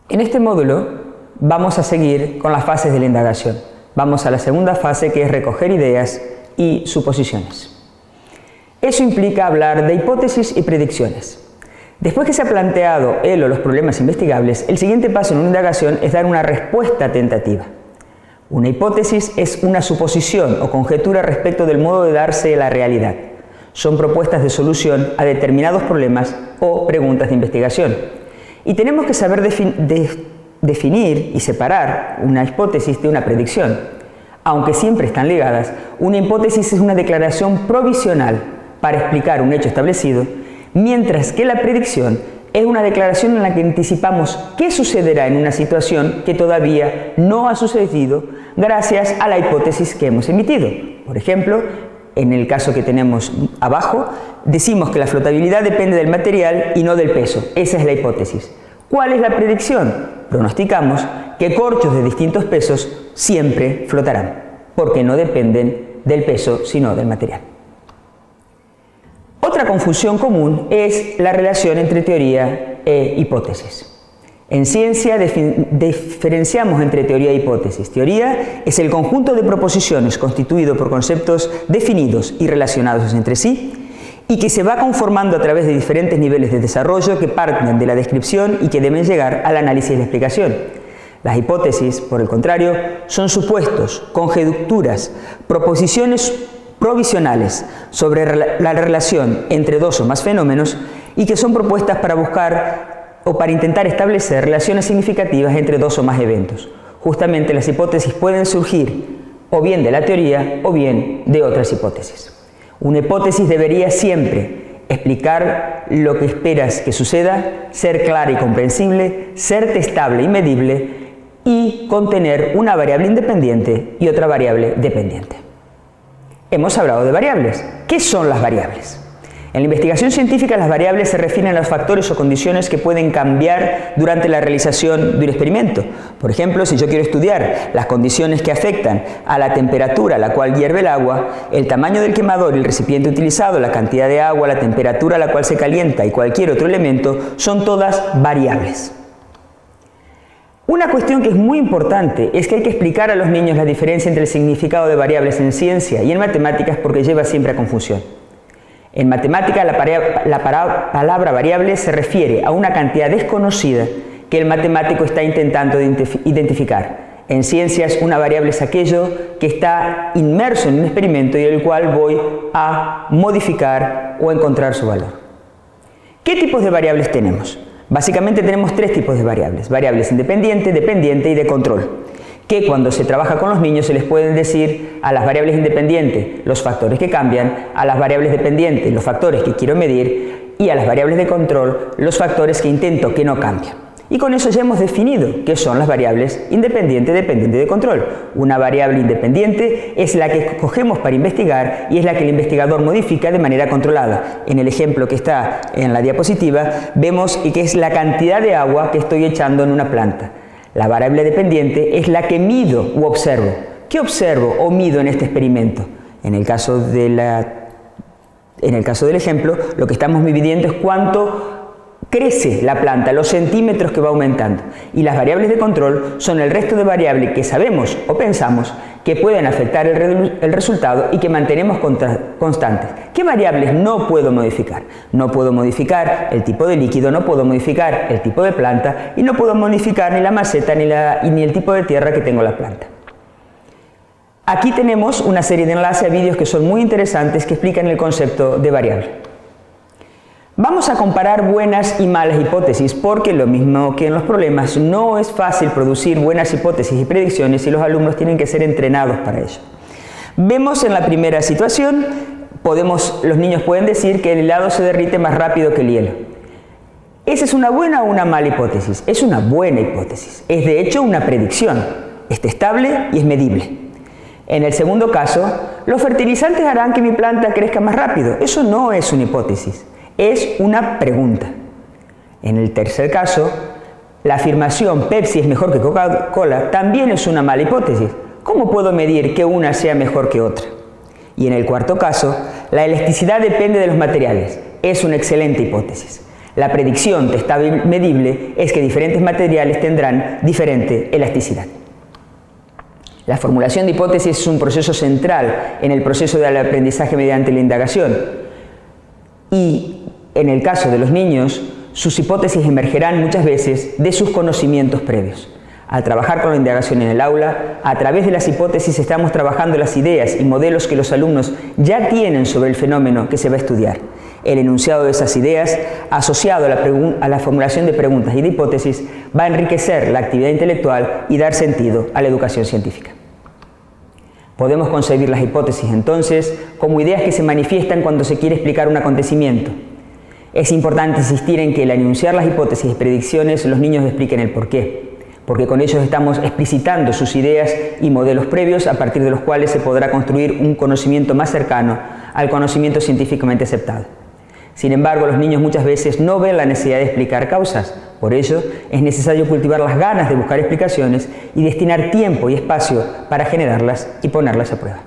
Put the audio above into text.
En este módulo vamos a seguir con las fases de la indagación. Vamos a la segunda fase, que es recoger ideas y suposiciones. Eso implica hablar de hipótesis y predicciones. Después que se ha planteado el o los problemas investigables, el siguiente paso en una indagación es dar una respuesta tentativa. Una hipótesis es una suposición o conjetura respecto del modo de darse la realidad. Son propuestas de solución a determinados problemas o preguntas de investigación. Y tenemos que saber definir y separar una hipótesis de una predicción. Aunque siempre están ligadas, una hipótesis es una declaración provisional para explicar un hecho establecido, mientras que la predicción es una declaración en la que anticipamos qué sucederá en una situación que todavía no ha sucedido gracias a la hipótesis que hemos emitido. Por ejemplo, en el caso que tenemos abajo, decimos que la flotabilidad depende del material y no del peso. Esa es la hipótesis. ¿Cuál es la predicción? Pronosticamos que corchos de distintos pesos siempre flotarán, porque no dependen del peso, sino del material. Otra confusión común es la relación entre teoría e hipótesis. En ciencia diferenciamos entre teoría e hipótesis. Teoría es el conjunto de proposiciones constituido por conceptos definidos y relacionados entre sí y que se va conformando a través de diferentes niveles de desarrollo que parten de la descripción y que deben llegar al análisis y la explicación. Las hipótesis, por el contrario, son supuestos, conjeturas, proposiciones provisionales sobre la relación entre dos o más fenómenos y que son propuestas para buscar o para intentar establecer relaciones significativas entre dos o más eventos. Justamente las hipótesis pueden surgir o bien de la teoría o bien de otras hipótesis. Una hipótesis debería siempre explicar lo que esperas que suceda, ser clara y comprensible, ser testable y medible y contener una variable independiente y otra variable dependiente. Hemos hablado de variables. ¿Qué son las variables? En la investigación científica, las variables se refieren a los factores o condiciones que pueden cambiar durante la realización de un experimento. Por ejemplo, si yo quiero estudiar las condiciones que afectan a la temperatura a la cual hierve el agua, el tamaño del quemador y el recipiente utilizado, la cantidad de agua, la temperatura a la cual se calienta y cualquier otro elemento, son todas variables. Una cuestión que es muy importante es que hay que explicar a los niños la diferencia entre el significado de variables en ciencia y en matemáticas, porque lleva siempre a confusión. En matemática, la palabra variable se refiere a una cantidad desconocida que el matemático está intentando identificar. En ciencias, una variable es aquello que está inmerso en un experimento y el cual voy a modificar o encontrar su valor. ¿Qué tipos de variables tenemos? Básicamente tenemos tres tipos de variables: variables independiente, dependiente y de control, que cuando se trabaja con los niños se les pueden decir a las variables independientes los factores que cambian, a las variables dependientes los factores que quiero medir y a las variables de control los factores que intento que no cambien. Y con eso ya hemos definido qué son las variables independiente, dependiente y de control. Una variable independiente es la que escogemos para investigar y es la que el investigador modifica de manera controlada. En el ejemplo que está en la diapositiva vemos que es la cantidad de agua que estoy echando en una planta. La variable dependiente es la que mido u observo. ¿Qué observo o mido en este experimento? En el caso del ejemplo, lo que estamos midiendo es cuánto crece la planta, los centímetros que va aumentando. Y las variables de control son el resto de variables que sabemos o pensamos que pueden afectar el resultado y que mantenemos constantes. ¿Qué variables no puedo modificar? No puedo modificar el tipo de líquido, no puedo modificar el tipo de planta y no puedo modificar ni la maceta ni el tipo de tierra que tengo la planta. Aquí tenemos una serie de enlaces a vídeos que son muy interesantes que explican el concepto de variable. Vamos a comparar buenas y malas hipótesis, porque lo mismo que en los problemas, no es fácil producir buenas hipótesis y predicciones y los alumnos tienen que ser entrenados para ello. Vemos en la primera situación, los niños pueden decir que el helado se derrite más rápido que el hielo. ¿Esa es una buena o una mala hipótesis? Es una buena hipótesis, es de hecho una predicción, es testable y es medible. En el segundo caso, los fertilizantes harán que mi planta crezca más rápido. Eso no es una hipótesis. Es una pregunta. En el tercer caso, la afirmación Pepsi es mejor que Coca-Cola también es una mala hipótesis. ¿Cómo puedo medir que una sea mejor que otra? Y en el cuarto caso, la elasticidad depende de los materiales. Es una excelente hipótesis. La predicción testable y medible es que diferentes materiales tendrán diferente elasticidad. La formulación de hipótesis es un proceso central en el proceso del aprendizaje mediante la indagación. Y en el caso de los niños, sus hipótesis emergerán muchas veces de sus conocimientos previos. Al trabajar con la indagación en el aula, a través de las hipótesis estamos trabajando las ideas y modelos que los alumnos ya tienen sobre el fenómeno que se va a estudiar. El enunciado de esas ideas, asociado a la formulación de preguntas y de hipótesis, va a enriquecer la actividad intelectual y dar sentido a la educación científica. Podemos concebir las hipótesis, entonces, como ideas que se manifiestan cuando se quiere explicar un acontecimiento. Es importante insistir en que al enunciar las hipótesis y predicciones, los niños expliquen el porqué, porque con ellos estamos explicitando sus ideas y modelos previos a partir de los cuales se podrá construir un conocimiento más cercano al conocimiento científicamente aceptado. Sin embargo, los niños muchas veces no ven la necesidad de explicar causas. Por ello, es necesario cultivar las ganas de buscar explicaciones y destinar tiempo y espacio para generarlas y ponerlas a prueba.